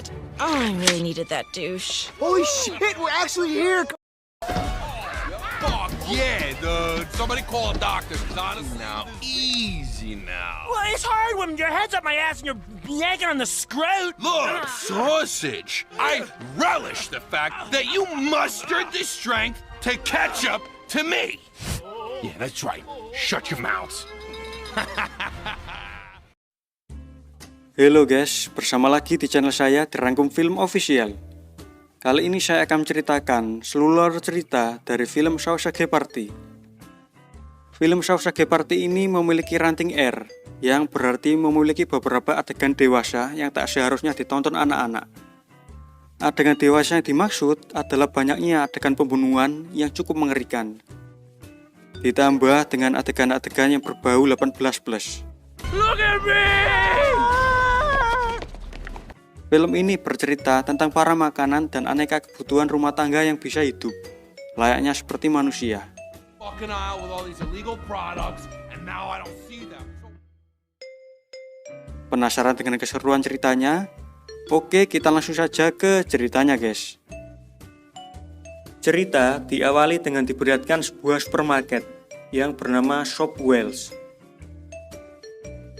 God. Oh, I really needed that douche. Holy shit, we're actually here! Fuck yeah, dude. Somebody call a doctor, because honestly, now, easy now. Well, it's hard when your head's up my ass and you're yanking on the scrote. Look, sausage, I relish the fact that you mustered the strength to catch up to me. Yeah, that's right. Shut your mouths. Halo guys, bersama lagi di channel saya Dirangkum Film Official. Kali ini saya akan menceritakan seluruh cerita dari film Sausage Party. Film Sausage Party ini memiliki rating R, yang berarti memiliki beberapa adegan dewasa yang tak seharusnya ditonton anak-anak. Adegan dewasa yang dimaksud adalah banyaknya adegan pembunuhan yang cukup mengerikan. Ditambah dengan adegan-adegan yang berbau 18+. Look at me! Film ini bercerita tentang para makanan dan aneka kebutuhan rumah tangga yang bisa hidup, layaknya seperti manusia. Fucking out with all these illegal products, and now I don't see them. Penasaran dengan keseruan ceritanya? Oke, kita langsung saja ke ceritanya guys. Cerita diawali dengan diperlihatkan sebuah supermarket yang bernama Shop Wells.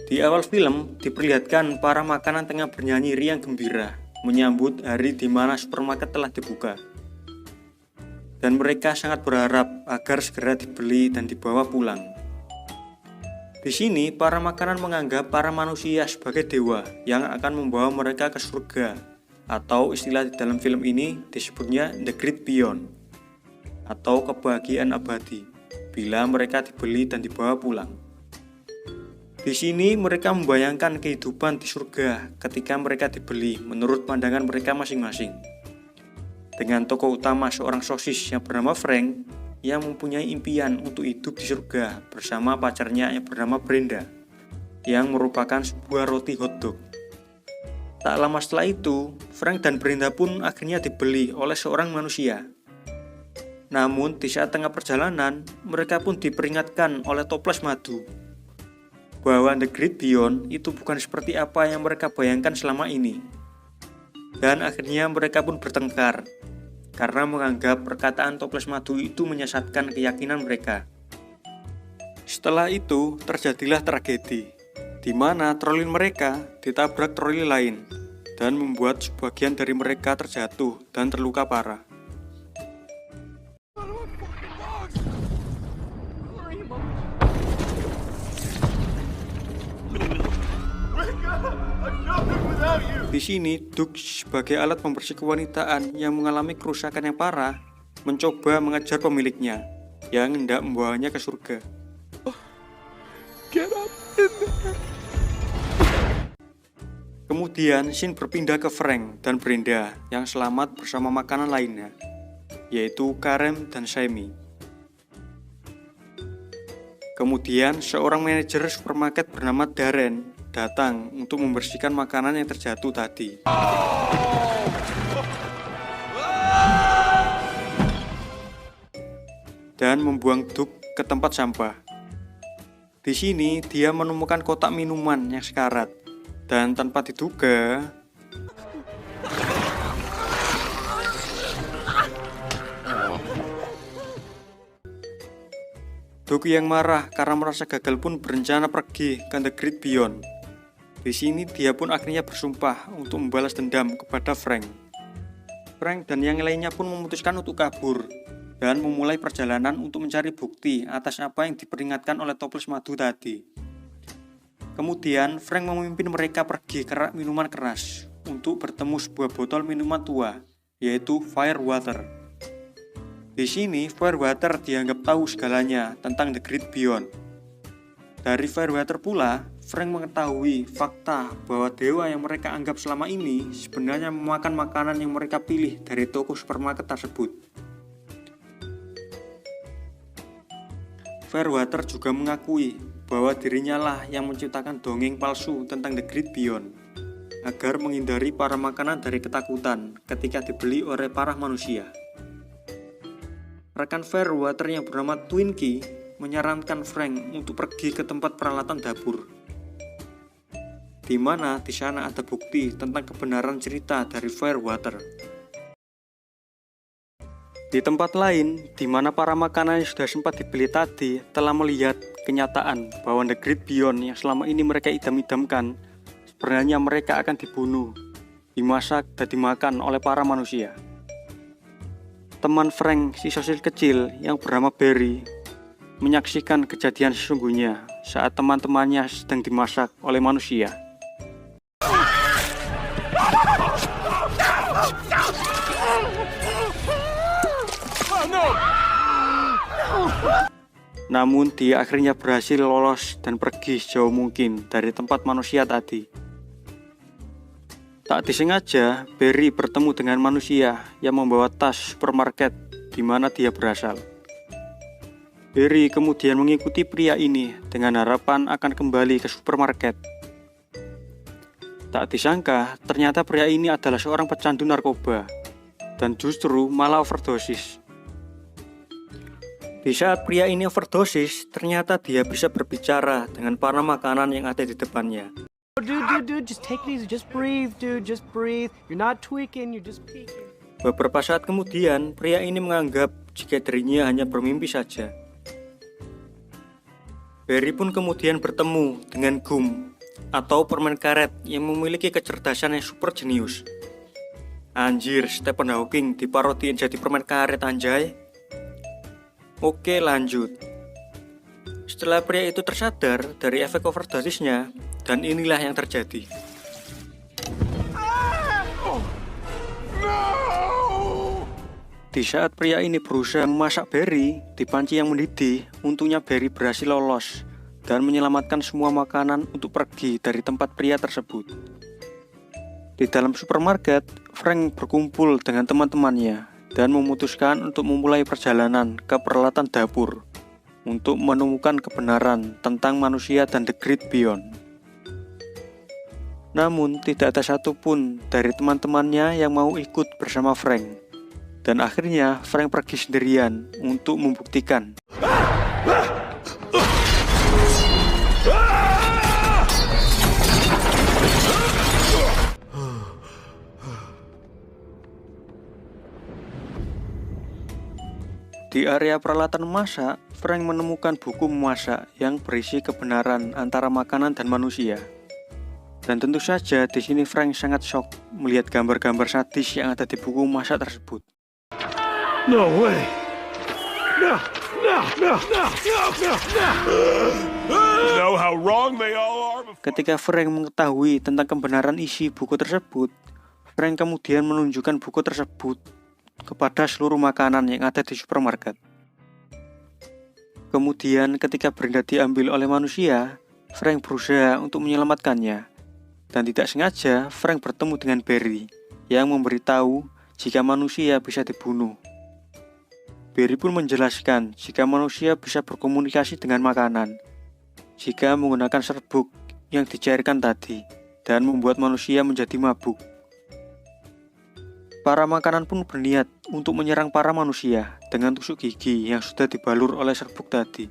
Di awal film, diperlihatkan para makanan tengah bernyanyi riang gembira menyambut hari di mana supermarket telah dibuka. Dan mereka sangat berharap agar segera dibeli dan dibawa pulang. Di sini, para makanan menganggap para manusia sebagai dewa yang akan membawa mereka ke surga, atau istilah di dalam film ini disebutnya The Great Beyond, atau kebahagiaan abadi, bila mereka dibeli dan dibawa pulang. Di sini mereka membayangkan kehidupan di surga ketika mereka dibeli menurut pandangan mereka masing-masing. Dengan tokoh utama seorang sosis yang bernama Frank yang mempunyai impian untuk hidup di surga bersama pacarnya yang bernama Brenda yang merupakan sebuah roti hotdog. Tak lama setelah itu, Frank dan Brenda pun akhirnya dibeli oleh seorang manusia. Namun di saat tengah perjalanan, mereka pun diperingatkan oleh toples madu bahwa The Great Beyond itu bukan seperti apa yang mereka bayangkan selama ini. Dan akhirnya mereka pun bertengkar karena menganggap perkataan toples madu itu menyesatkan keyakinan mereka. Setelah itu terjadilah tragedi, di mana troli mereka ditabrak troli lain dan membuat sebagian dari mereka terjatuh dan terluka parah. Di sini, Doug sebagai alat pembersih kewanitaan yang mengalami kerusakan yang parah mencoba mengejar pemiliknya yang hendak membawanya ke surga. Get up in there. Kemudian, scene berpindah ke Frank dan Brenda yang selamat bersama makanan lainnya, yaitu Karen dan Sammy. Kemudian, seorang manajer supermarket bernama Darren datang untuk membersihkan makanan yang terjatuh tadi. Dan membuang Doug ke tempat sampah. Di sini dia menemukan kotak minuman yang sekarat dan tanpa diduga Doug yang marah karena merasa gagal pun berencana pergi ke The Great Beyond. Di sini dia pun akhirnya bersumpah untuk membalas dendam kepada Frank. Frank dan yang lainnya pun memutuskan untuk kabur dan memulai perjalanan untuk mencari bukti atas apa yang diperingatkan oleh toples madu tadi. Kemudian Frank memimpin mereka pergi ke rak minuman keras untuk bertemu sebuah botol minuman tua, yaitu Firewater. Di sini Firewater dianggap tahu segalanya tentang The Great Beyond. Dari Firewater pula, Frank mengetahui fakta bahwa dewa yang mereka anggap selama ini sebenarnya memakan makanan yang mereka pilih dari toko supermarket tersebut. Firewater juga mengakui bahwa dirinya lah yang menciptakan dongeng palsu tentang The Great Beyond agar menghindari para makanan dari ketakutan ketika dibeli oleh para manusia. Rekan Firewater yang bernama Twinkie menyarankan Frank untuk pergi ke tempat peralatan dapur. di mana di sana ada bukti tentang kebenaran cerita dari Fairwater. Di tempat lain, di mana para makanan yang sudah sempat dibeli tadi telah melihat kenyataan bahwa The Great Beyond yang selama ini mereka idam-idamkan, sebenarnya mereka akan dibunuh, dimasak, dan dimakan oleh para manusia. Teman Frank, si sosil kecil yang bernama Barry, menyaksikan kejadian sesungguhnya saat teman-temannya sedang dimasak oleh manusia. Namun dia akhirnya berhasil lolos dan pergi sejauh mungkin dari tempat manusia tadi. Tak disengaja, Barry bertemu dengan manusia yang membawa tas supermarket di mana dia berasal. Barry kemudian mengikuti pria ini dengan harapan akan kembali ke supermarket. Tak disangka, ternyata pria ini adalah seorang pecandu narkoba dan justru malah overdosis. Di saat pria ini overdosis, ternyata dia bisa berbicara dengan para makanan yang ada di depannya. Dude, just take it easy, just breathe, dude, just breathe. You're not tweaking, you're just peeking. Beberapa saat kemudian, pria ini menganggap jika dirinya hanya bermimpi saja. Barry pun kemudian bertemu dengan Gum, atau permen karet yang memiliki kecerdasan yang super jenius. Anjir, Stephen Hawking diparodiin jadi permen karet anjay. Oke, lanjut. Setelah pria itu tersadar dari efek overdosisnya, dan inilah yang terjadi. Di saat pria ini berusaha memasak Barry di panci yang mendidih, untungnya Barry berhasil lolos dan menyelamatkan semua makanan untuk pergi dari tempat pria tersebut. Di dalam supermarket, Frank berkumpul dengan teman-temannya dan memutuskan untuk memulai perjalanan ke peralatan dapur untuk menemukan kebenaran tentang manusia dan The Great Beyond. Namun, tidak ada satupun dari teman-temannya yang mau ikut bersama Frank. Dan akhirnya, Frank pergi sendirian untuk membuktikan. Di area peralatan memasak, Frank menemukan buku memasak yang berisi kebenaran antara makanan dan manusia. Dan tentu saja di sini Frank sangat shock melihat gambar-gambar sadis yang ada di buku memasak tersebut. No way. No. Know how wrong they all are. Ketika Frank mengetahui tentang kebenaran isi buku tersebut, Frank kemudian menunjukkan buku tersebut kepada seluruh makanan yang ada di supermarket. Kemudian ketika Brenda diambil oleh manusia, Frank berusaha untuk menyelamatkannya. Dan tidak sengaja, Frank bertemu dengan Barry yang memberitahu jika manusia bisa dibunuh. Barry pun menjelaskan jika manusia bisa berkomunikasi dengan makanan jika menggunakan serbuk yang dicairkan tadi dan membuat manusia menjadi mabuk. Para makanan pun berniat untuk menyerang para manusia dengan tusuk gigi yang sudah dibalur oleh serbuk tadi.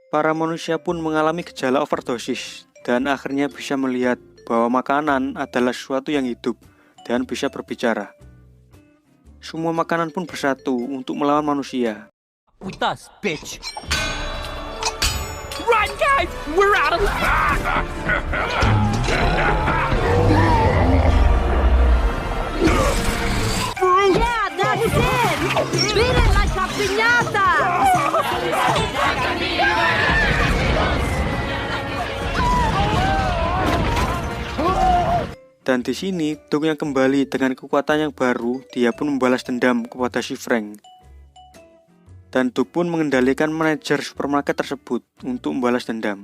Para manusia pun mengalami gejala overdosis dan akhirnya bisa melihat bahwa makanan adalah sesuatu yang hidup dan bisa berbicara. Semua makanan pun bersatu untuk melawan manusia. With us, bitch. Run, guys! We're out of Yeah, that's it! Beat it like a piñata! Dan di sini, Doug yang kembali dengan kekuatan yang baru, dia pun membalas dendam kepada si Frank. Dan Doug pun mengendalikan manajer supermarket tersebut untuk membalas dendam.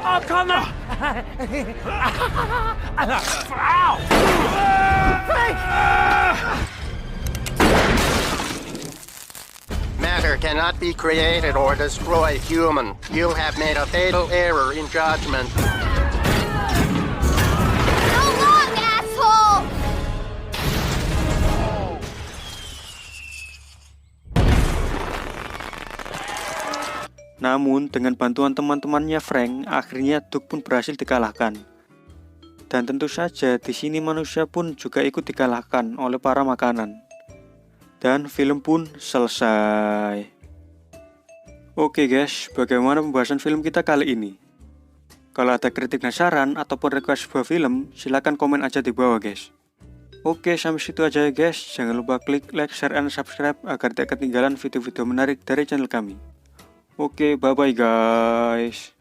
Oh, come on! Ow! Frank! Matter cannot be created or destroyed human. You have made a fatal error in judgment. So long, asshole! Namun, dengan bantuan teman-temannya Frank, akhirnya Doug pun berhasil dikalahkan. Dan tentu saja di sini manusia pun juga ikut dikalahkan oleh para makanan. Dan film pun selesai. Oke guys, bagaimana pembahasan film kita kali ini? Kalau ada kritik dan saran ataupun request sebuah film, silahkan komen aja di bawah guys. Oke, sampai situ aja ya guys. Jangan lupa klik like, share, and subscribe agar tidak ketinggalan video-video menarik dari channel kami. Oke, bye-bye guys.